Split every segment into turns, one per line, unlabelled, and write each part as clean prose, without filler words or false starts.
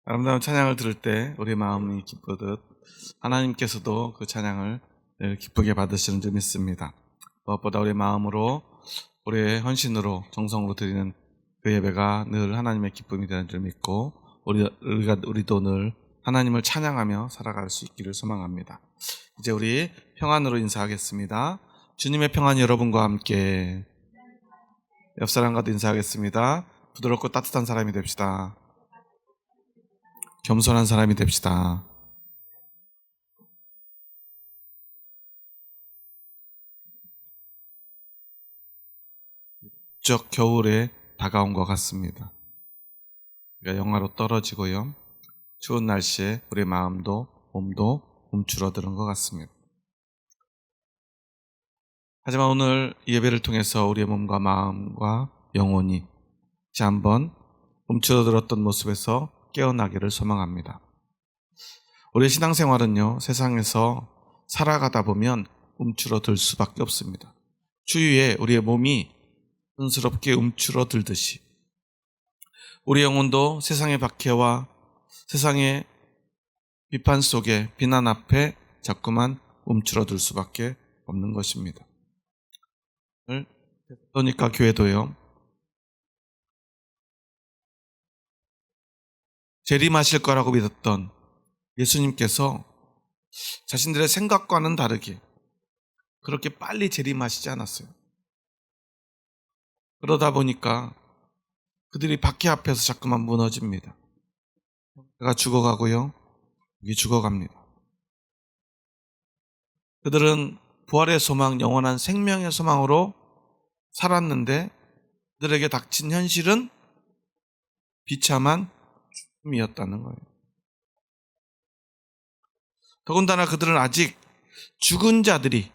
아름다운 찬양을 들을 때 우리 마음이 기쁘듯 하나님께서도 그 찬양을 기쁘게 받으시는 줄 믿습니다. 무엇보다 우리 마음으로 우리의 헌신으로 정성으로 드리는 그 예배가 늘 하나님의 기쁨이 되는 줄 믿고 우리도 늘 하나님을 찬양하며 살아갈 수 있기를 소망합니다. 이제 우리 평안으로 인사하겠습니다. 주님의 평안이 여러분과 함께. 옆 사람과도 인사하겠습니다. 부드럽고 따뜻한 사람이 됩시다. 겸손한 사람이 됩시다. 쭉 겨울에 다가온 것 같습니다. 영하로 떨어지고요. 추운 날씨에 우리 마음도 몸도 움츠러드는 것 같습니다. 하지만 오늘 예배를 통해서 우리의 몸과 마음과 영혼이 다시 한번 움츠러들었던 모습에서 깨어나기를 소망합니다. 우리의 신앙생활은요, 세상에서 살아가다 보면 움츠러들 수밖에 없습니다. 주위에 우리의 몸이 은스럽게 움츠러들듯이 우리 영혼도 세상의 박해와 세상의 비판 속에 비난 앞에 자꾸만 움츠러들 수밖에 없는 것입니다. 그러니까 교회도요, 재림하실 거라고 믿었던 예수님께서 자신들의 생각과는 다르게 그렇게 빨리 재림하시지 않았어요. 그러다 보니까 그들이 박해 앞에서 자꾸만 무너집니다. 내가 죽어가고요, 여기 죽어갑니다. 그들은 부활의 소망, 영원한 생명의 소망으로 살았는데 그들에게 닥친 현실은 비참한 죽음이었다는 거예요. 더군다나 그들은 아직 죽은 자들이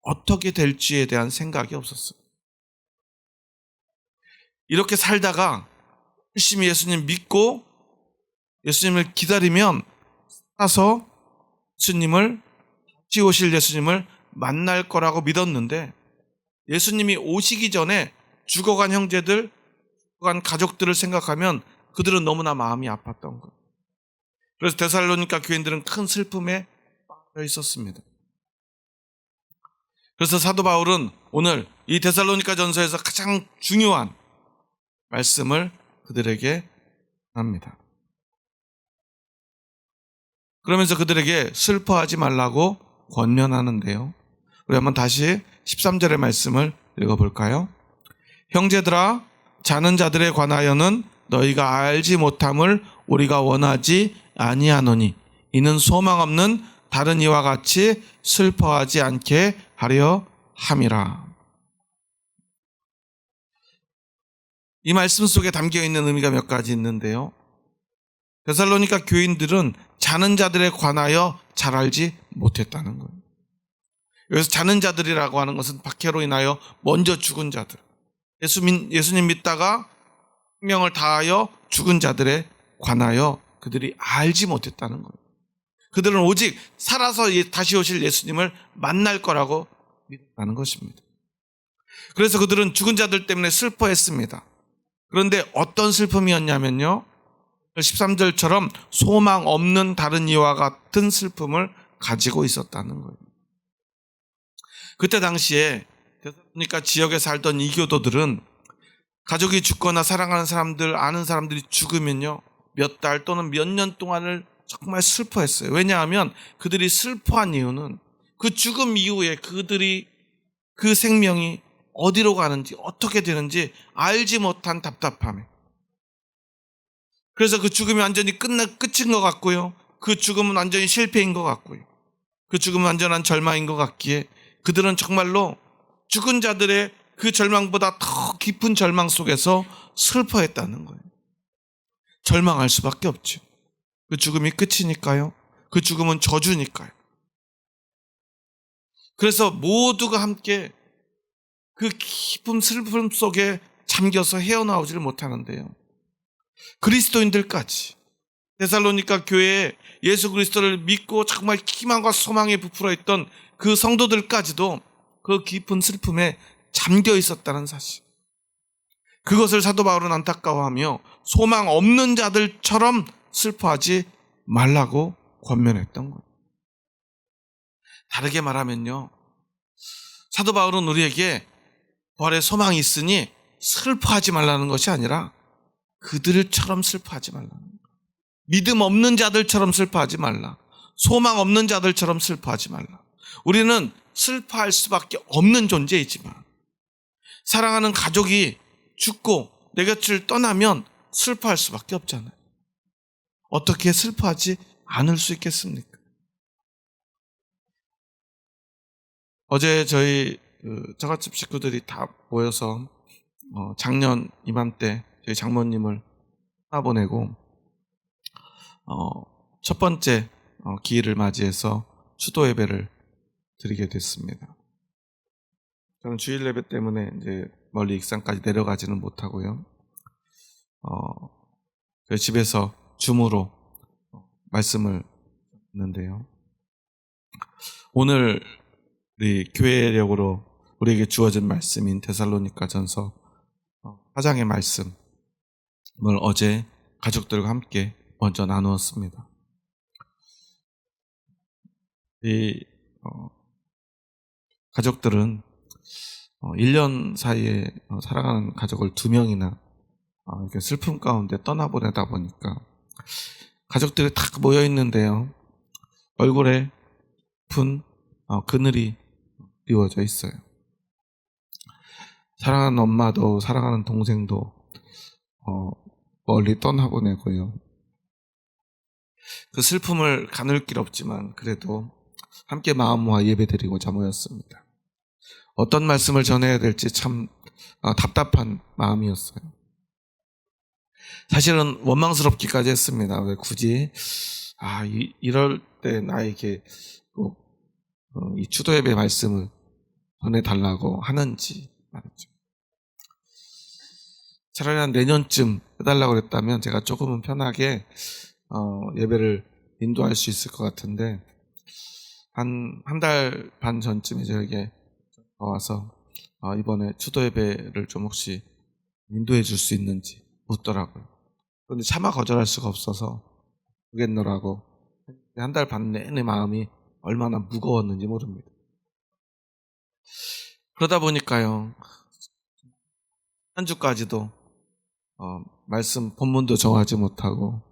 어떻게 될지에 대한 생각이 없었어요. 이렇게 살다가 열심히 예수님 믿고 예수님을 기다리면 살아서 예수님을 다시 오실 예수님을 만날 거라고 믿었는데 예수님이 오시기 전에 죽어간 형제들, 죽어간 가족들을 생각하면 그들은 너무나 마음이 아팠던 거예요. 그래서 데살로니가 교인들은 큰 슬픔에 빠져 있었습니다. 그래서 사도 바울은 오늘 이 데살로니가 전서에서 가장 중요한 말씀을 그들에게 합니다. 그러면서 그들에게 슬퍼하지 말라고 권면하는데요. 우리 한번 다시 13절의 말씀을 읽어볼까요? 형제들아, 자는 자들에 관하여는 너희가 알지 못함을 우리가 원하지 아니하노니 이는 소망 없는 다른 이와 같이 슬퍼하지 않게 하려 함이라. 이 말씀 속에 담겨있는 의미가 몇 가지 있는데요. 데살로니가 교인들은 자는 자들에 관하여 잘 알지 못했다는 거예요. 여기서 자는 자들이라고 하는 것은 박해로 인하여 먼저 죽은 자들, 예수님 믿다가 생명을 다하여 죽은 자들에 관하여 그들이 알지 못했다는 거예요. 그들은 오직 살아서 다시 오실 예수님을 만날 거라고 믿었다는 것입니다. 그래서 그들은 죽은 자들 때문에 슬퍼했습니다. 그런데 어떤 슬픔이었냐면요, 13절처럼 소망 없는 다른 이와 같은 슬픔을 가지고 있었다는 거예요. 그때 당시에 데살로니가 지역에 살던 이교도들은 가족이 죽거나 사랑하는 사람들, 아는 사람들이 죽으면요, 몇 달 또는 몇 년 동안을 정말 슬퍼했어요. 왜냐하면 그들이 슬퍼한 이유는 그 죽음 이후에 그들이 그 생명이 어디로 가는지 어떻게 되는지 알지 못한 답답함에, 그래서 그 죽음이 완전히 끝인 것 같고요, 그 죽음은 완전히 실패인 것 같고요, 그 죽음은 완전한 절망인 것 같기에 그들은 정말로 죽은 자들의 그 절망보다 더 깊은 절망 속에서 슬퍼했다는 거예요. 절망할 수밖에 없죠. 그 죽음이 끝이니까요. 그 죽음은 저주니까요. 그래서 모두가 함께 그 깊은 슬픔 속에 잠겨서 헤어나오지를 못하는데요, 그리스도인들까지, 데살로니가 교회에 예수 그리스도를 믿고 정말 희망과 소망에 부풀어 있던 그 성도들까지도 그 깊은 슬픔에 잠겨 있었다는 사실, 그것을 사도 바울은 안타까워하며 소망 없는 자들처럼 슬퍼하지 말라고 권면했던 거예요. 다르게 말하면요, 사도 바울은 우리에게 부활의 소망이 있으니 슬퍼하지 말라는 것이 아니라 그들처럼 슬퍼하지 말라는 거예요. 믿음 없는 자들처럼 슬퍼하지 말라. 소망 없는 자들처럼 슬퍼하지 말라. 우리는 슬퍼할 수밖에 없는 존재이지만 사랑하는 가족이 죽고 내 곁을 떠나면 슬퍼할 수밖에 없잖아요. 어떻게 슬퍼하지 않을 수 있겠습니까? 어제 저희 처갓집 식구들이 다 모여서 작년 이맘때 저희 장모님을 떠나보내고 첫 번째 기일을 맞이해서 추도 예배를 드리게 됐습니다. 저는 주일 예배 때문에 이제 멀리 익산까지 내려가지는 못하고요. 저희 집에서 줌으로 말씀을 듣는데요. 오늘 우리 교회력으로 우리에게 주어진 말씀인 데살로니가전서 4장의 말씀을 어제 가족들과 함께 먼저 나누었습니다. 이 가족들은 1년 사이에 살아가는 가족을 2명이나 이렇게 슬픔 가운데 떠나보내다 보니까 가족들이 딱 모여 있는데요, 얼굴에 푼 그늘이 띄워져 있어요. 사랑하는 엄마도 사랑하는 동생도 멀리 떠나보내고요. 그 슬픔을 가눌 길 없지만 그래도 함께 마음 모아 예배드리고자 모였습니다. 어떤 말씀을 전해야 될지 참 답답한 마음이었어요. 사실은 원망스럽기까지 했습니다. 왜 굳이 이럴 때 나에게 꼭 이 추도 예배 말씀을 전해달라고 하는지 말이죠. 차라리 한 내년쯤 해달라고 그랬다면 제가 조금은 편하게 예배를 인도할 수 있을 것 같은데, 한 달 반 전쯤에 저에게 와서 이번에 추도 예배를 좀 혹시 인도해 줄 수 있는지 묻더라고요. 그런데 차마 거절할 수가 없어서 그겠노라고. 한 달 반 내내 마음이 얼마나 무거웠는지 모릅니다. 그러다 보니까요, 한 주까지도 말씀 본문도 정하지 못하고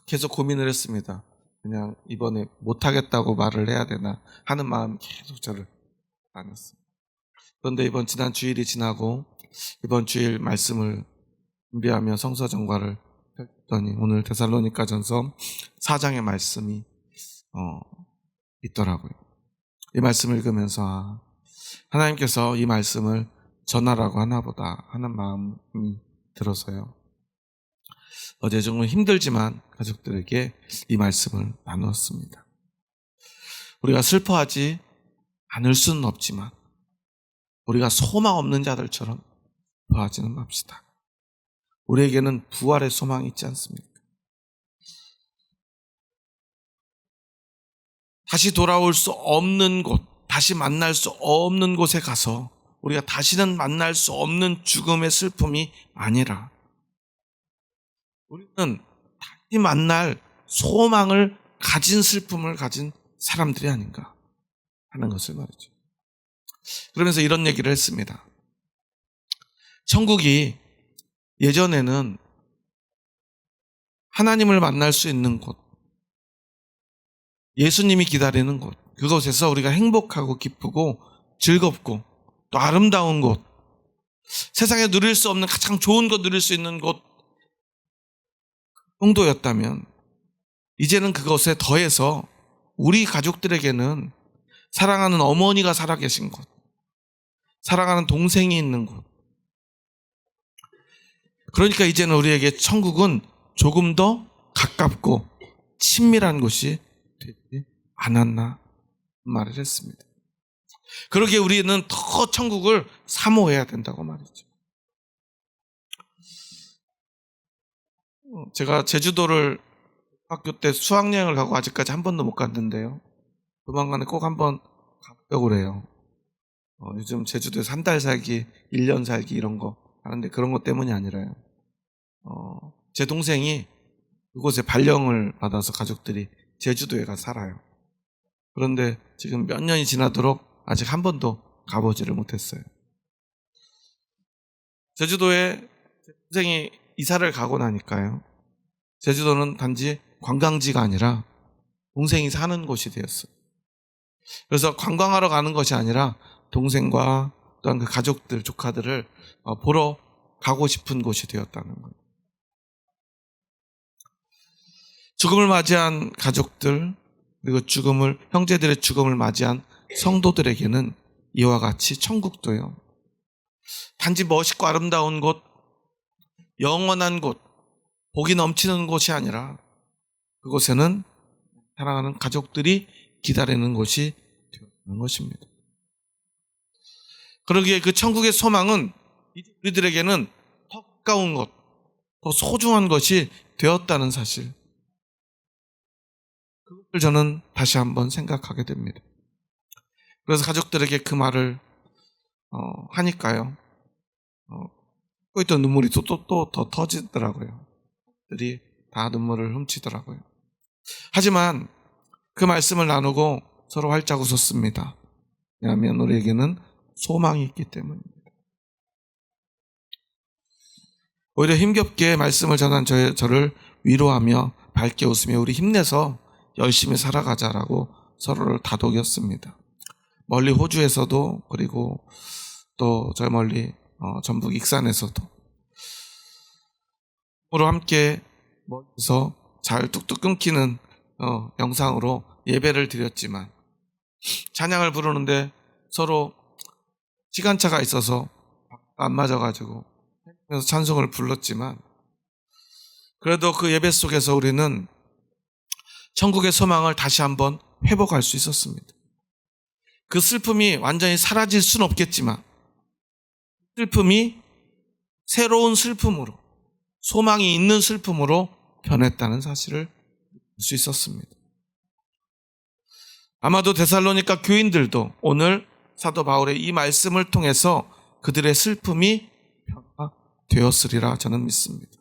계속 고민을 했습니다. 그냥 이번에 못하겠다고 말을 해야 되나 하는 마음이 계속 저를 다녔어요. 그런데 지난 주일이 지나고 이번 주일 말씀을 준비하며 성서 정과를 했더니 오늘 데살로니가전서 4장의 말씀이 있더라고요. 이 말씀을 읽으면서 하나님께서 이 말씀을 전하라고 하나보다 하는 마음이 들어서요, 어제 정말 힘들지만 가족들에게 이 말씀을 나누었습니다. 우리가 슬퍼하지 않을 수는 없지만 우리가 소망 없는 자들처럼 슬퍼하지는 맙시다. 우리에게는 부활의 소망이 있지 않습니까? 다시 돌아올 수 없는 곳, 다시 만날 수 없는 곳에 가서 우리가 다시는 만날 수 없는 죽음의 슬픔이 아니라 우리는 다시 만날 소망을 가진 슬픔을 가진 사람들이 아닌가 하는 것을 말이죠. 그러면서 이런 얘기를 했습니다. 천국이 예전에는 하나님을 만날 수 있는 곳, 예수님이 기다리는 곳, 그곳에서 우리가 행복하고 기쁘고 즐겁고 또 아름다운 곳, 세상에 누릴 수 없는 가장 좋은 것 누릴 수 있는 곳 정도였다면, 이제는 그것에 더해서 우리 가족들에게는 사랑하는 어머니가 살아계신 곳, 사랑하는 동생이 있는 곳, 그러니까 이제는 우리에게 천국은 조금 더 가깝고 친밀한 곳이 되지 않았나 말을 했습니다. 그러기에 우리는 더 천국을 사모해야 된다고 말이죠. 제가 제주도를 학교 때 수학여행을 가고 아직까지 한 번도 못 갔는데요, 조만간에 꼭 한번 가보려고 그래요. 요즘 제주도에서 한 달 살기, 1년 살기 이런 거 하는데 그런 것 때문이 아니라요. 제 동생이 그곳에 발령을 받아서 가족들이 제주도에 가 살아요. 그런데 지금 몇 년이 지나도록 아직 한 번도 가보지를 못했어요. 제주도에 동생이 이사를 가고 나니까요. 제주도는 단지 관광지가 아니라 동생이 사는 곳이 되었어요. 그래서 관광하러 가는 것이 아니라 동생과 또한 그 가족들, 조카들을 보러 가고 싶은 곳이 되었다는 거예요. 죽음을 맞이한 가족들, 그리고 형제들의 죽음을 맞이한 성도들에게는 이와 같이 천국도요, 단지 멋있고 아름다운 곳, 영원한 곳, 복이 넘치는 곳이 아니라 그곳에는 사랑하는 가족들이 기다리는 곳이 되는 것입니다. 그러기에 그 천국의 소망은 우리들에게는 더 가까운 것, 더 소중한 것이 되었다는 사실, 그것을 저는 다시 한번 생각하게 됩니다. 그래서 가족들에게 그 말을 하니까요, 또 있던 눈물이 또 더 터지더라고요. 들이 다 눈물을 훔치더라고요. 하지만 그 말씀을 나누고 서로 활짝 웃었습니다. 왜냐하면 우리에게는 소망이 있기 때문입니다. 오히려 힘겹게 말씀을 전한 저를 위로하며 밝게 웃으며 우리 힘내서 열심히 살아가자라고 서로를 다독였습니다. 멀리 호주에서도, 그리고 또 저 멀리 전북 익산에서도 서로 함께 멀리서 잘 뚝뚝 끊기는 영상으로 예배를 드렸지만, 찬양을 부르는데 서로 시간차가 있어서 안 맞아가지고 그래서 찬송을 불렀지만, 그래도 그 예배 속에서 우리는 천국의 소망을 다시 한번 회복할 수 있었습니다. 그 슬픔이 완전히 사라질 수는 없겠지만 슬픔이 새로운 슬픔으로, 소망이 있는 슬픔으로 변했다는 사실을 알 수 있었습니다. 아마도 데살로니가 교인들도 오늘 사도 바울의 이 말씀을 통해서 그들의 슬픔이 변화되었으리라 저는 믿습니다.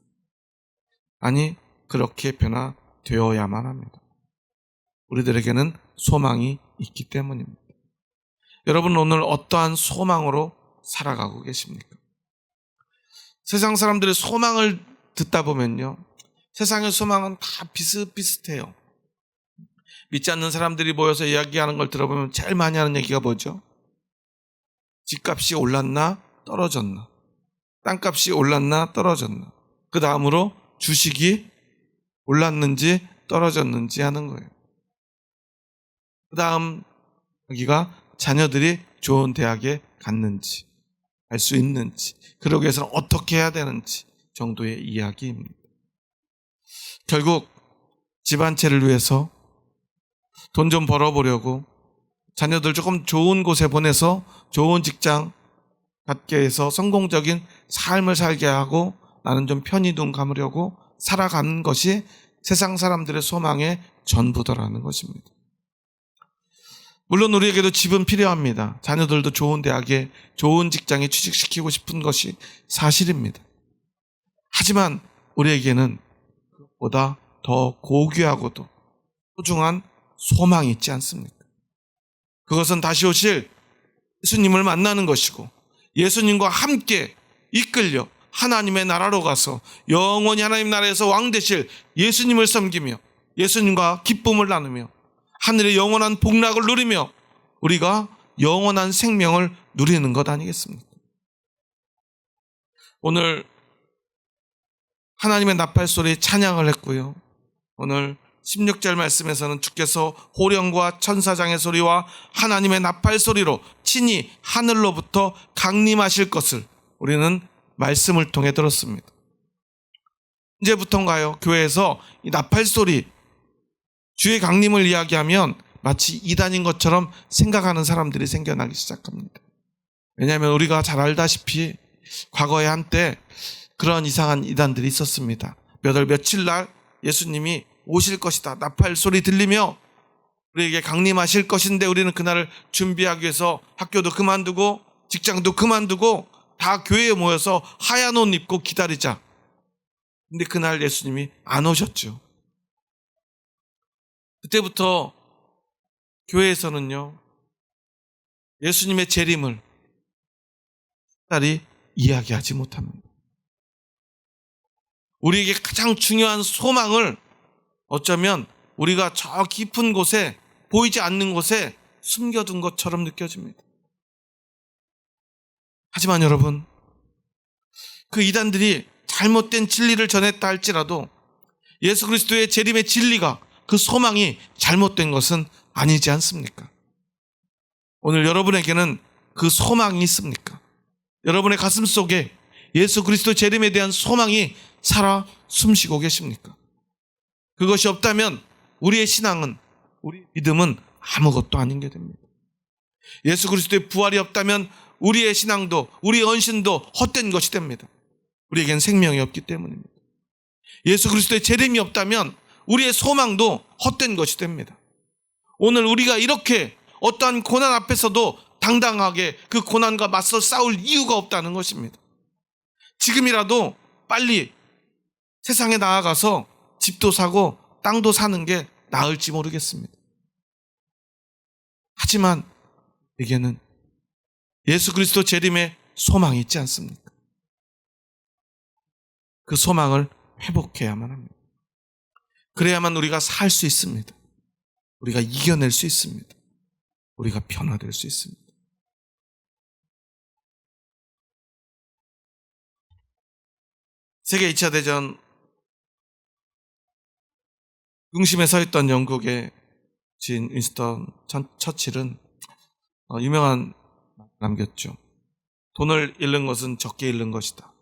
아니, 그렇게 변화되어야만 합니다. 우리들에게는 소망이 있기 때문입니다. 여러분, 오늘 어떠한 소망으로 살아가고 계십니까? 세상 사람들의 소망을 듣다 보면요, 세상의 소망은 다 비슷비슷해요. 믿지 않는 사람들이 모여서 이야기하는 걸 들어보면 제일 많이 하는 얘기가 뭐죠? 집값이 올랐나 떨어졌나, 땅값이 올랐나 떨어졌나, 그 다음으로 주식이 올랐는지 떨어졌는지 하는 거예요. 그 다음 여기가 자녀들이 좋은 대학에 갔는지, 갈 수 있는지, 그러기 위해서는 어떻게 해야 되는지 정도의 이야기입니다. 결국 집 한 채를 위해서 돈 좀 벌어보려고 자녀들 조금 좋은 곳에 보내서 좋은 직장 갖게 해서 성공적인 삶을 살게 하고 나는 좀 편히 눈 감으려고 살아가는 것이 세상 사람들의 소망의 전부더라는 것입니다. 물론 우리에게도 집은 필요합니다. 자녀들도 좋은 대학에, 좋은 직장에 취직시키고 싶은 것이 사실입니다. 하지만 우리에게는 그것보다 더 고귀하고도 소중한 소망이 있지 않습니까? 그것은 다시 오실 예수님을 만나는 것이고, 예수님과 함께 이끌려 하나님의 나라로 가서 영원히 하나님 나라에서 왕 되실 예수님을 섬기며 예수님과 기쁨을 나누며 하늘의 영원한 복락을 누리며 우리가 영원한 생명을 누리는 것 아니겠습니까? 오늘 하나님의 나팔소리 찬양을 했고요. 오늘 16절 말씀에서는 주께서 호령과 천사장의 소리와 하나님의 나팔소리로 친히 하늘로부터 강림하실 것을 우리는 말씀을 통해 들었습니다. 언제부턴가요? 교회에서 이 나팔소리, 주의 강림을 이야기하면 마치 이단인 것처럼 생각하는 사람들이 생겨나기 시작합니다. 왜냐하면 우리가 잘 알다시피 과거에 한때 그런 이상한 이단들이 있었습니다. 몇 월 며칠 날 예수님이 오실 것이다, 나팔 소리 들리며 우리에게 강림하실 것인데 우리는 그날을 준비하기 위해서 학교도 그만두고 직장도 그만두고 다 교회에 모여서 하얀 옷 입고 기다리자. 근데 그날 예수님이 안 오셨죠. 그때부터 교회에서는요, 예수님의 재림을 딸이 이야기하지 못합니다. 우리에게 가장 중요한 소망을 어쩌면 우리가 저 깊은 곳에, 보이지 않는 곳에 숨겨둔 것처럼 느껴집니다. 하지만 여러분, 그 이단들이 잘못된 진리를 전했다 할지라도 예수 그리스도의 재림의 진리가, 그 소망이 잘못된 것은 아니지 않습니까? 오늘 여러분에게는 그 소망이 있습니까? 여러분의 가슴 속에 예수 그리스도 재림에 대한 소망이 살아 숨쉬고 계십니까? 그것이 없다면 우리의 신앙은, 우리 믿음은 아무것도 아닌 게 됩니다. 예수 그리스도의 부활이 없다면 우리의 신앙도, 우리의 헌신도 헛된 것이 됩니다. 우리에겐 생명이 없기 때문입니다. 예수 그리스도의 재림이 없다면 우리의 소망도 헛된 것이 됩니다. 오늘 우리가 이렇게 어떠한 고난 앞에서도 당당하게 그 고난과 맞서 싸울 이유가 없다는 것입니다. 지금이라도 빨리 세상에 나아가서 집도 사고 땅도 사는 게 나을지 모르겠습니다. 하지만 우리에게는 예수 그리스도 재림의 소망이 있지 않습니까? 그 소망을 회복해야만 합니다. 그래야만 우리가 살 수 있습니다. 우리가 이겨낼 수 있습니다. 우리가 변화될 수 있습니다. 세계 2차 대전 중심에 서 있던 영국의 진 윈스턴 처칠은 유명한 말 남겼죠. 돈을 잃는 것은 적게 잃는 것이다.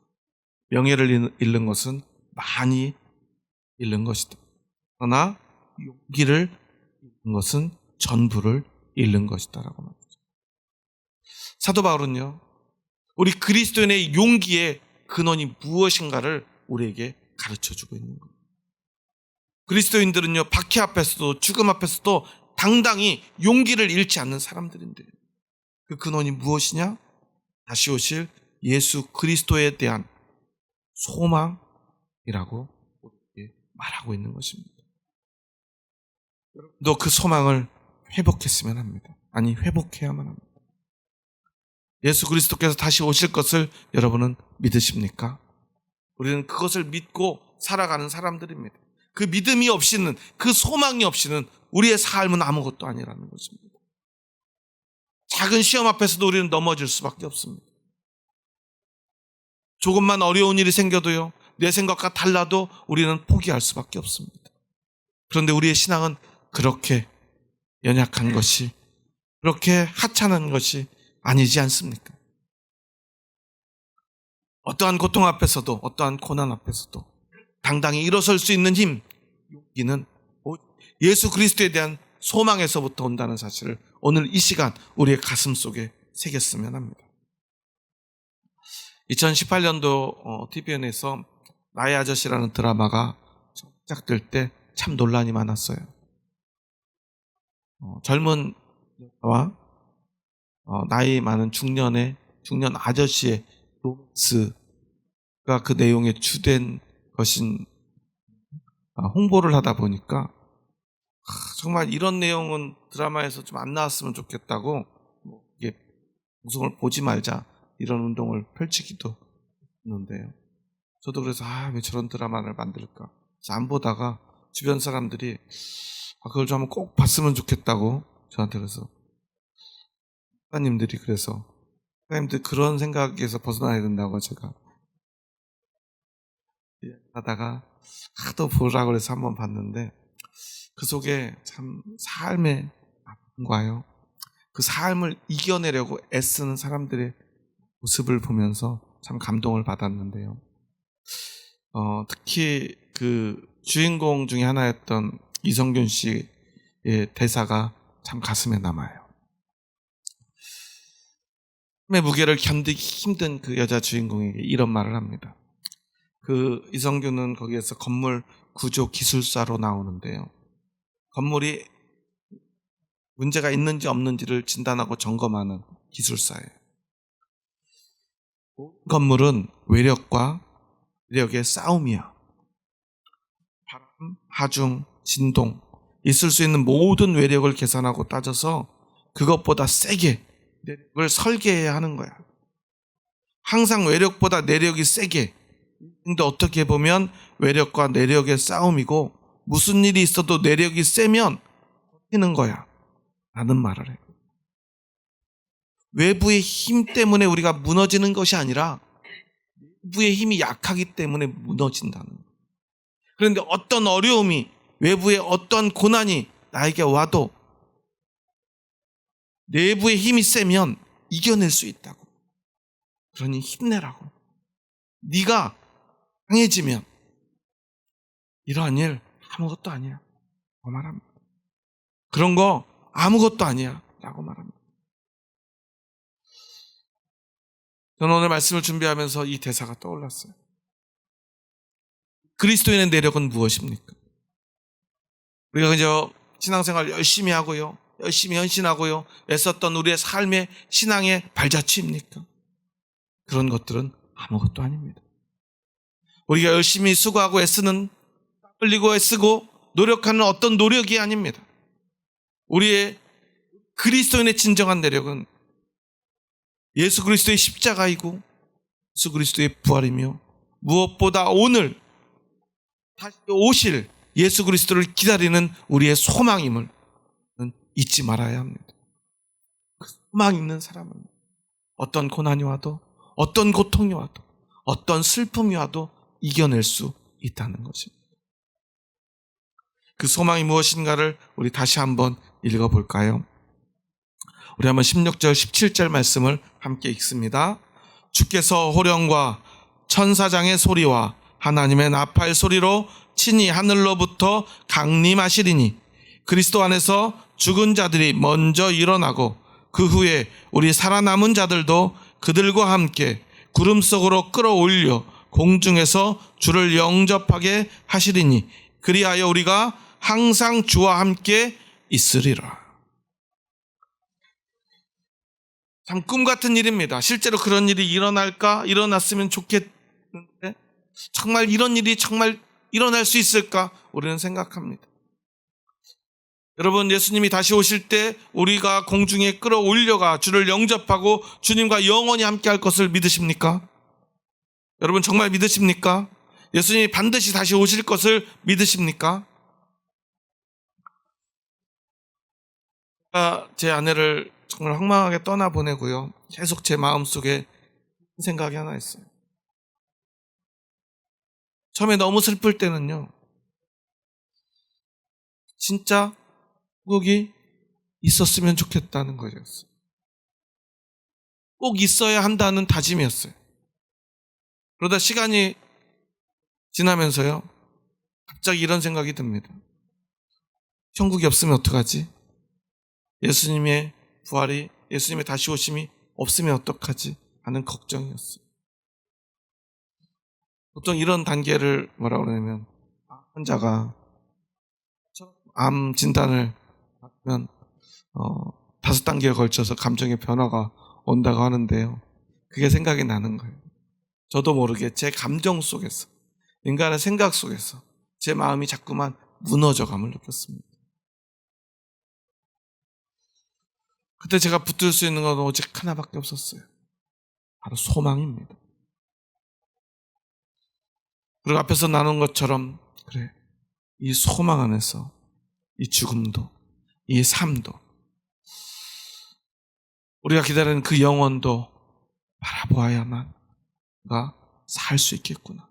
명예를 잃는 것은 많이 잃는 것이다. 그러나 용기를 잃는 것은 전부를 잃는 것이다 라고 말했죠. 사도 바울은요, 우리 그리스도인의 용기의 근원이 무엇인가를 우리에게 가르쳐주고 있는 거예요. 그리스도인들은요, 박해 앞에서도 죽음 앞에서도 당당히 용기를 잃지 않는 사람들인데요. 그 근원이 무엇이냐? 다시 오실 예수 그리스도에 대한 소망이라고 우리에게 말하고 있는 것입니다. 너 그 소망을 회복했으면 합니다. 아니, 회복해야만 합니다. 예수 그리스도께서 다시 오실 것을 여러분은 믿으십니까? 우리는 그것을 믿고 살아가는 사람들입니다. 그 믿음이 없이는, 그 소망이 없이는 우리의 삶은 아무것도 아니라는 것입니다. 작은 시험 앞에서도 우리는 넘어질 수밖에 없습니다. 조금만 어려운 일이 생겨도요, 내 생각과 달라도 우리는 포기할 수밖에 없습니다. 그런데 우리의 신앙은 그렇게 연약한 것이, 그렇게 하찮은 것이 아니지 않습니까? 어떠한 고통 앞에서도, 어떠한 고난 앞에서도 당당히 일어설 수 있는 힘, 용기는 예수 그리스도에 대한 소망에서부터 온다는 사실을 오늘 이 시간 우리의 가슴 속에 새겼으면 합니다. 2018년도 TVN에서 나의 아저씨라는 드라마가 시작될 때 참 논란이 많았어요. 젊은 여자와 나이 많은 중년 아저씨의 로맨스가 그 내용의 주된 것인 홍보를 하다 보니까 정말 이런 내용은 드라마에서 좀 안 나왔으면 좋겠다고 이게 방송을 보지 말자 이런 운동을 펼치기도 했는데요. 저도 그래서 왜 저런 드라마를 만들까? 그래서 안 보다가 주변 사람들이 그걸 좀 한번 꼭 봤으면 좋겠다고 저한테 그래서 목사님들이 그래서 목사님들 그런 생각에서 벗어나야 된다고 제가 하다가 또 보라고 해서 한번 봤는데 그 속에 참 삶의 아픔과요, 그 삶을 이겨내려고 애쓰는 사람들의 모습을 보면서 참 감동을 받았는데요. 특히 그 주인공 중에 하나였던 이성균 씨의 대사가 참 가슴에 남아요. 삶의 무게를 견디기 힘든 그 여자 주인공에게 이런 말을 합니다. 그 이성균은 거기에서 건물 구조 기술사로 나오는데요. 건물이 문제가 있는지 없는지를 진단하고 점검하는 기술사예요. 건물은 외력과 위력의 싸움이야. 하중, 진동, 있을 수 있는 모든 외력을 계산하고 따져서 그것보다 세게 내력을 설계해야 하는 거야. 항상 외력보다 내력이 세게. 근데 어떻게 보면 외력과 내력의 싸움이고 무슨 일이 있어도 내력이 세면 버티는 거야 라는 말을 해. 외부의 힘 때문에 우리가 무너지는 것이 아니라 외부의 힘이 약하기 때문에 무너진다는 거야. 그런데 어떤 어려움이, 외부의 어떤 고난이 나에게 와도 내부의 힘이 세면 이겨낼 수 있다고. 그러니 힘내라고. 네가 강해지면 이러한 일 아무것도 아니야 라고 말합니다. 그런 거 아무것도 아니야 라고 말합니다. 저는 오늘 말씀을 준비하면서 이 대사가 떠올랐어요. 그리스도인의 내력은 무엇입니까? 우리가 그저 신앙생활 열심히 하고요, 열심히 헌신하고요, 애썼던 우리의 삶의 신앙의 발자취입니까? 그런 것들은 아무것도 아닙니다. 우리가 열심히 수고하고 애쓰는, 흘리고 애쓰고 노력하는 어떤 노력이 아닙니다. 우리의 그리스도인의 진정한 내력은 예수 그리스도의 십자가이고 예수 그리스도의 부활이며 무엇보다 오늘 다시 오실 예수 그리스도를 기다리는 우리의 소망임을 잊지 말아야 합니다. 그 소망 있는 사람은 어떤 고난이 와도, 어떤 고통이 와도, 어떤 슬픔이 와도 이겨낼 수 있다는 것입니다. 그 소망이 무엇인가를 우리 다시 한번 읽어볼까요? 우리 한번 16절, 17절 말씀을 함께 읽습니다. 주께서 호령과 천사장의 소리와 하나님의 나팔 소리로 친히 하늘로부터 강림하시리니 그리스도 안에서 죽은 자들이 먼저 일어나고 그 후에 우리 살아남은 자들도 그들과 함께 구름 속으로 끌어올려 공중에서 주를 영접하게 하시리니 그리하여 우리가 항상 주와 함께 있으리라. 참 꿈같은 일입니다. 실제로 그런 일이 일어날까? 일어났으면 좋겠는데 정말 이런 일이 정말 일어날 수 있을까? 우리는 생각합니다. 여러분, 예수님이 다시 오실 때 우리가 공중에 끌어올려가 주를 영접하고 주님과 영원히 함께 할 것을 믿으십니까? 여러분 정말 믿으십니까? 예수님이 반드시 다시 오실 것을 믿으십니까? 제가 제 아내를 정말 황망하게 떠나보내고요, 계속 제 마음속에 생각이 하나 있어요. 처음에 너무 슬플 때는요, 진짜 거기 있었으면 좋겠다는 거였어요. 꼭 있어야 한다는 다짐이었어요. 그러다 시간이 지나면서요, 갑자기 이런 생각이 듭니다. 천국이 없으면 어떡하지? 예수님의 부활이, 예수님의 다시 오심이 없으면 어떡하지? 하는 걱정이었어요. 보통 이런 단계를 뭐라고 그러냐면, 환자가 암 진단을 받으면 5단계에 걸쳐서 감정의 변화가 온다고 하는데요, 그게 생각이 나는 거예요. 저도 모르게 제 감정 속에서, 인간의 생각 속에서 제 마음이 자꾸만 무너져감을 느꼈습니다. 그때 제가 붙들 수 있는 건 오직 하나밖에 없었어요. 바로 소망입니다. 그리고 앞에서 나눈 것처럼, 그래, 이 소망 안에서 이 죽음도, 이 삶도, 우리가 기다리는 그 영혼도 바라보아야만 우리가 살 수 있겠구나.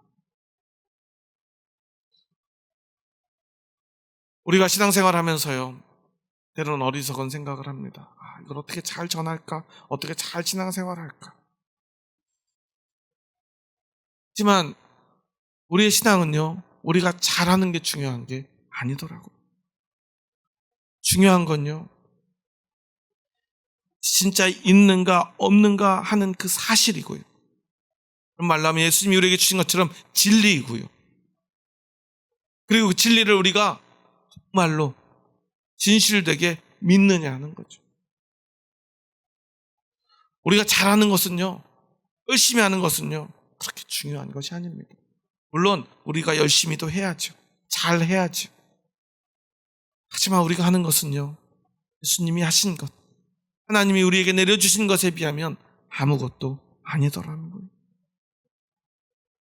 우리가 신앙생활 하면서요, 때로는 어리석은 생각을 합니다. 이걸 어떻게 잘 전할까? 어떻게 잘 신앙생활 할까? 하지만 우리의 신앙은요, 우리가 잘하는 게 중요한 게 아니더라고요. 중요한 건요, 진짜 있는가 없는가 하는 그 사실이고요. 그런 말로 하면 예수님이 우리에게 주신 것처럼 진리이고요. 그리고 그 진리를 우리가 정말로 진실되게 믿느냐 하는 거죠. 우리가 잘하는 것은요, 열심히 하는 것은요, 그렇게 중요한 것이 아닙니다. 물론 우리가 열심히도 해야죠. 잘 해야지. 하지만 우리가 하는 것은요, 예수님이 하신 것, 하나님이 우리에게 내려주신 것에 비하면 아무것도 아니더라는 거예요.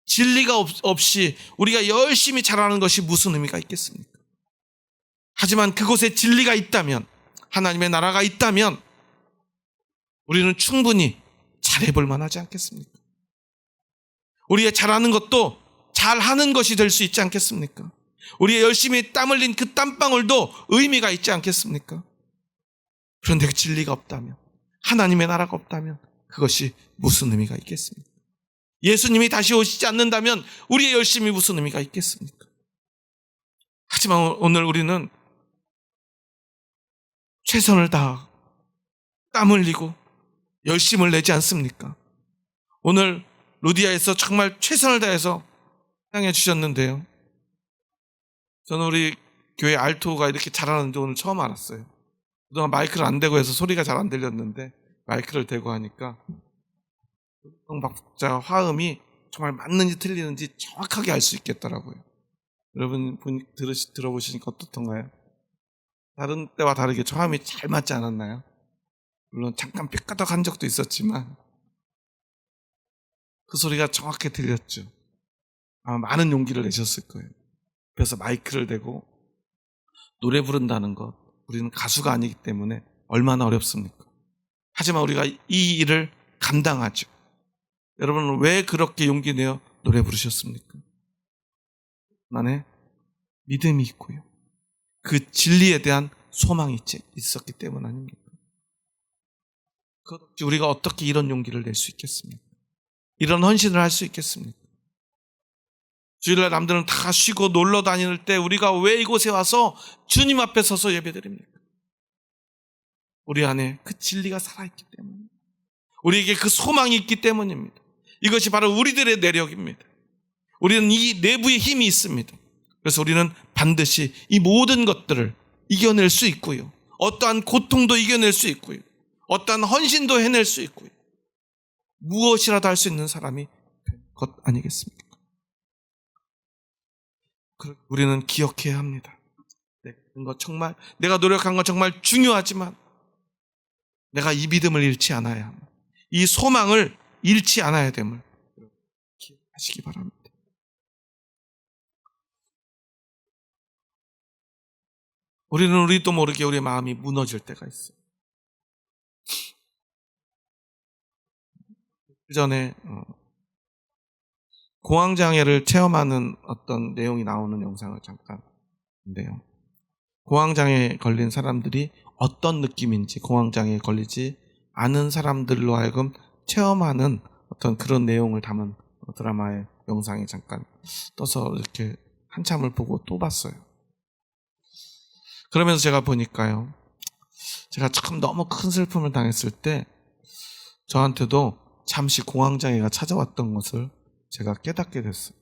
진리가 없이 우리가 열심히 잘하는 것이 무슨 의미가 있겠습니까? 하지만 그곳에 진리가 있다면, 하나님의 나라가 있다면 우리는 충분히 잘해볼 만하지 않겠습니까? 우리의 잘하는 것도 잘하는 것이 될 수 있지 않겠습니까? 우리의 열심히 땀 흘린 그 땀방울도 의미가 있지 않겠습니까? 그런데 그 진리가 없다면, 하나님의 나라가 없다면 그것이 무슨 의미가 있겠습니까? 예수님이 다시 오시지 않는다면 우리의 열심이 무슨 의미가 있겠습니까? 하지만 오늘 우리는 최선을 다하고 땀 흘리고 열심을 내지 않습니까? 오늘 루디아에서 정말 최선을 다해서 사랑해 주셨는데요, 저는 우리 교회 알토가 이렇게 잘하는지 오늘 처음 알았어요. 그동안 마이크를 안 대고 해서 소리가 잘 안 들렸는데 마이크를 대고 하니까 박자 화음이 정말 맞는지 틀리는지 정확하게 알 수 있겠더라고요. 여러분 들어보시니까 어떻던가요? 다른 때와 다르게 화음이 잘 맞지 않았나요? 물론 잠깐 삐까덕한 적도 있었지만 그 소리가 정확히 들렸죠. 아마 많은 용기를 내셨을 거예요. 그래서 마이크를 대고 노래 부른다는 것, 우리는 가수가 아니기 때문에 얼마나 어렵습니까? 하지만 우리가 이 일을 감당하죠. 여러분은 왜 그렇게 용기 내어 노래 부르셨습니까? 안에 믿음이 있고요, 그 진리에 대한 소망이 있었기 때문 아닙니까? 그것 없이 우리가 어떻게 이런 용기를 낼 수 있겠습니까? 이런 헌신을 할 수 있겠습니까? 주일날 남들은 다 쉬고 놀러 다닐 때 우리가 왜 이곳에 와서 주님 앞에 서서 예배드립니까? 우리 안에 그 진리가 살아있기 때문에, 우리에게 그 소망이 있기 때문입니다. 이것이 바로 우리들의 내력입니다. 우리는 이 내부에 힘이 있습니다. 그래서 우리는 반드시 이 모든 것들을 이겨낼 수 있고요, 어떠한 고통도 이겨낼 수 있고요, 어떠한 헌신도 해낼 수 있고요, 무엇이라도 할 수 있는 사람이 된 것 아니겠습니까? 우리는 기억해야 합니다. 내가 노력한 건 정말 중요하지만 내가 이 믿음을 잃지 않아야 합니다. 이 소망을 잃지 않아야 됨을 기억하시기 바랍니다. 우리는 우리도 모르게 우리의 마음이 무너질 때가 있어요. 그 전에 공황장애를 체험하는 어떤 내용이 나오는 영상을 잠깐 본데요, 공황장애에 걸린 사람들이 어떤 느낌인지 공황장애에 걸리지 않은 사람들로 하여금 체험하는 어떤 그런 내용을 담은 드라마의 영상이 잠깐 떠서 이렇게 한참을 보고 또 봤어요. 그러면서 제가 보니까요, 제가 참 너무 큰 슬픔을 당했을 때 저한테도 잠시 공황장애가 찾아왔던 것을 제가 깨닫게 됐어요.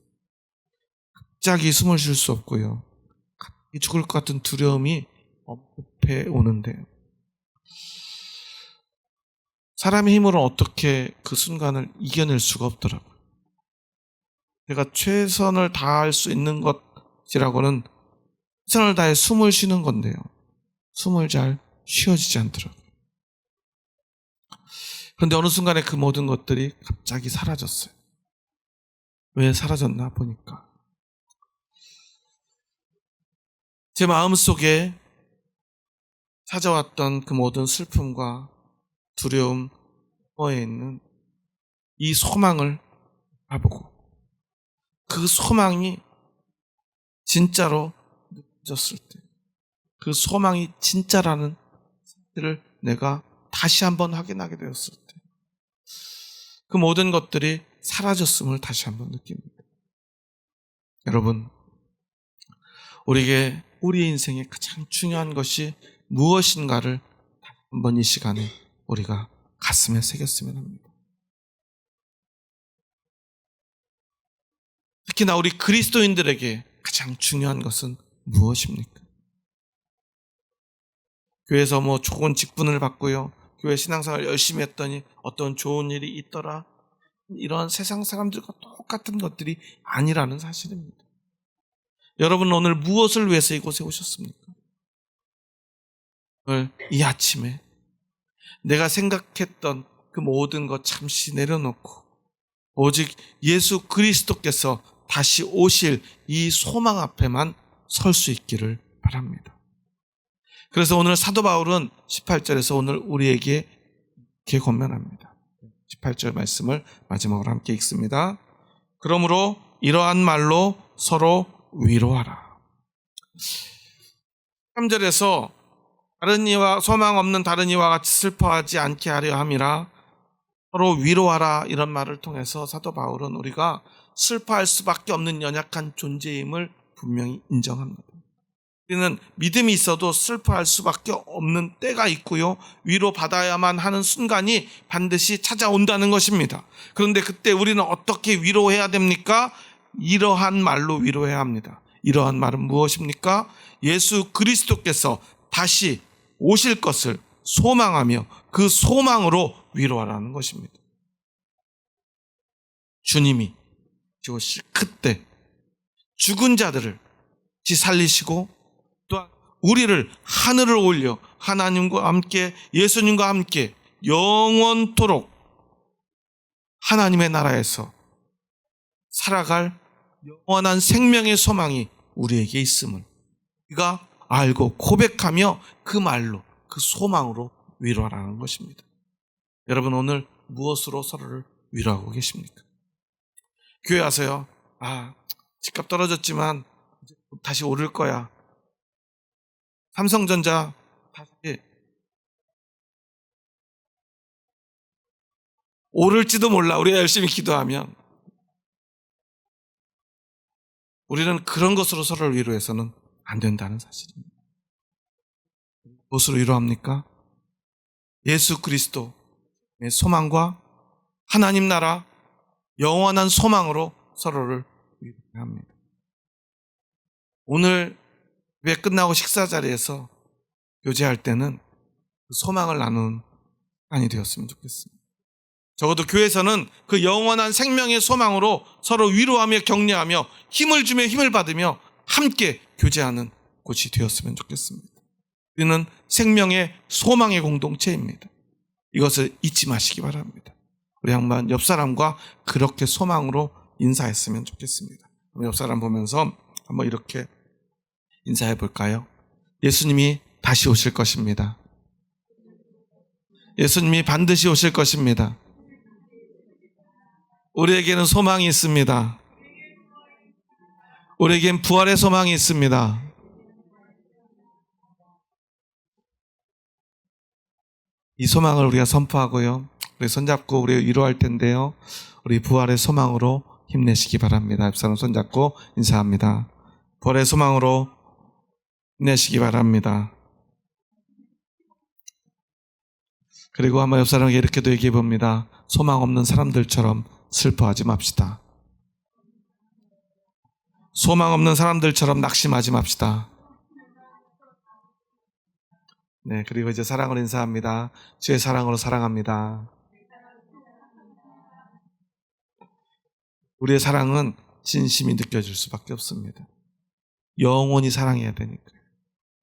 갑자기 숨을 쉴 수 없고요, 갑자기 죽을 것 같은 두려움이 엄습해 오는데요, 사람의 힘으로 어떻게 그 순간을 이겨낼 수가 없더라고요. 제가 최선을 다할 수 있는 것이라고는 최선을 다해 숨을 쉬는 건데요, 숨을 잘 쉬어지지 않더라고요. 그런데 어느 순간에 그 모든 것들이 갑자기 사라졌어요. 왜 사라졌나 보니까 제 마음속에 찾아왔던 그 모든 슬픔과 두려움, 에 있는 이 소망을 바라보고 그 소망이 진짜로 느껴졌을 때, 그 소망이 진짜라는 사실을 내가 다시 한번 확인하게 되었을 때, 그 모든 것들이 사라졌음을 다시 한번 느낍니다. 여러분, 우리에게 우리 인생에 가장 중요한 것이 무엇인가를 한번 이 시간에 우리가 가슴에 새겼으면 합니다. 특히나 우리 그리스도인들에게 가장 중요한 것은 무엇입니까? 교회에서 뭐 좋은 직분을 받고요, 교회 신앙생활 열심히 했더니 어떤 좋은 일이 있더라, 이런 세상 사람들과 똑같은 것들이 아니라는 사실입니다. 여러분 오늘 무엇을 위해서 이곳에 오셨습니까? 오늘 이 아침에 내가 생각했던 그 모든 것 잠시 내려놓고 오직 예수 그리스도께서 다시 오실 이 소망 앞에만 설 수 있기를 바랍니다. 그래서 오늘 사도 바울은 18절에서 오늘 우리에게 이렇게 권면합니다. 18절 말씀을 마지막으로 함께 읽습니다. 그러므로 이러한 말로 서로 위로하라. 3절에서 다른 이와 소망 없는 다른 이와 같이 슬퍼하지 않게 하려 함이라, 서로 위로하라, 이런 말을 통해서 사도 바울은 우리가 슬퍼할 수밖에 없는 연약한 존재임을 분명히 인정합니다. 우리는 믿음이 있어도 슬퍼할 수밖에 없는 때가 있고요, 위로받아야만 하는 순간이 반드시 찾아온다는 것입니다. 그런데 그때 우리는 어떻게 위로해야 됩니까? 이러한 말로 위로해야 합니다. 이러한 말은 무엇입니까? 예수 그리스도께서 다시 오실 것을 소망하며 그 소망으로 위로하라는 것입니다. 주님이 오실 그때 죽은 자들을 살리시고 또한 우리를 하늘을 올려 하나님과 함께, 예수님과 함께 영원토록 하나님의 나라에서 살아갈 영원한 생명의 소망이 우리에게 있음을 우리가 알고 고백하며 그 말로, 그 소망으로 위로하라는 것입니다. 여러분 오늘 무엇으로 서로를 위로하고 계십니까? 교회 와서요, 집값 떨어졌지만 다시 오를 거야, 삼성전자 다시 오를지도 몰라, 우리가 열심히 기도하면. 우리는 그런 것으로 서로를 위로해서는 안 된다는 사실입니다. 무엇으로 위로합니까? 예수 그리스도의 소망과 하나님 나라 영원한 소망으로 서로를 위로해야 합니다. 오늘 예배 끝나고 식사 자리에서 교제할 때는 그 소망을 나누는 시간이 되었으면 좋겠습니다. 적어도 교회에서는 그 영원한 생명의 소망으로 서로 위로하며 격려하며 힘을 주며 힘을 받으며 함께 교제하는 곳이 되었으면 좋겠습니다. 우리는 생명의 소망의 공동체입니다. 이것을 잊지 마시기 바랍니다. 우리 한번 옆 사람과 그렇게 소망으로 인사했으면 좋겠습니다. 옆 사람 보면서 한번 이렇게 인사해 볼까요? 예수님이 다시 오실 것입니다. 예수님이 반드시 오실 것입니다. 우리에게는 소망이 있습니다. 우리에겐 부활의 소망이 있습니다. 이 소망을 우리가 선포하고요, 우리 손잡고 우리 위로할 텐데요, 우리 부활의 소망으로 힘내시기 바랍니다. 옆 사람 손잡고 인사합니다. 부활의 소망으로 힘내시기 바랍니다. 그리고 한번 옆 사람에게 이렇게도 얘기해 봅니다. 소망 없는 사람들처럼 슬퍼하지 맙시다. 소망 없는 사람들처럼 낙심하지 맙시다. 네, 그리고 이제 사랑으로 인사합니다. 주의 사랑으로 사랑합니다. 우리의 사랑은 진심이 느껴질 수밖에 없습니다. 영원히 사랑해야 되니까요.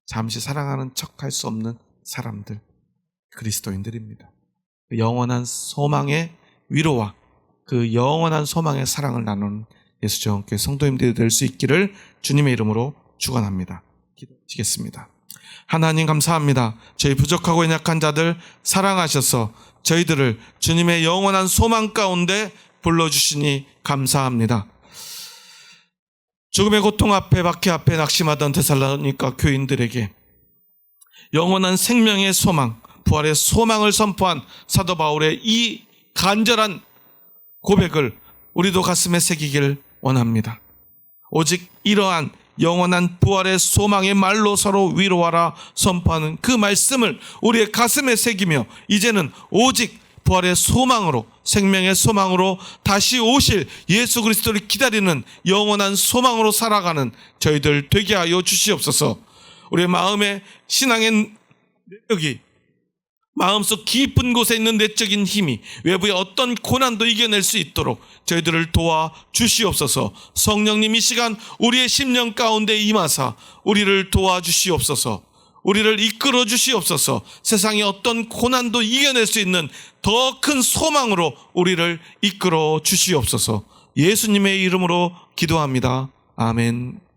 잠시 사랑하는 척 할 수 없는 사람들, 그리스도인들입니다. 영원한 소망의 위로와 그 영원한 소망의 사랑을 나누는 예수정교회 성도님들이 될 수 있기를 주님의 이름으로 축원합니다. 기도하시겠습니다. 하나님 감사합니다. 저희 부족하고 연약한 자들 사랑하셔서 저희들을 주님의 영원한 소망 가운데 불러주시니 감사합니다. 죽음의 고통 앞에, 박해 앞에 낙심하던 데살로니가 교인들에게 영원한 생명의 소망, 부활의 소망을 선포한 사도 바울의 이 간절한 고백을 우리도 가슴에 새기길 원합니다. 오직 이러한 영원한 부활의 소망의 말로 서로 위로하라 선포하는 그 말씀을 우리의 가슴에 새기며 이제는 오직 부활의 소망으로, 생명의 소망으로 다시 오실 예수 그리스도를 기다리는 영원한 소망으로 살아가는 저희들 되게 하여 주시옵소서. 우리의 마음의 신앙의 능력이 마음속 깊은 곳에 있는 내적인 힘이 외부의 어떤 고난도 이겨낼 수 있도록 저희들을 도와 주시옵소서. 성령님 이 시간 우리의 심령 가운데 임하사 우리를 도와주시옵소서. 우리를 이끌어 주시옵소서. 세상의 어떤 고난도 이겨낼 수 있는 더 큰 소망으로 우리를 이끌어 주시옵소서. 예수님의 이름으로 기도합니다. 아멘.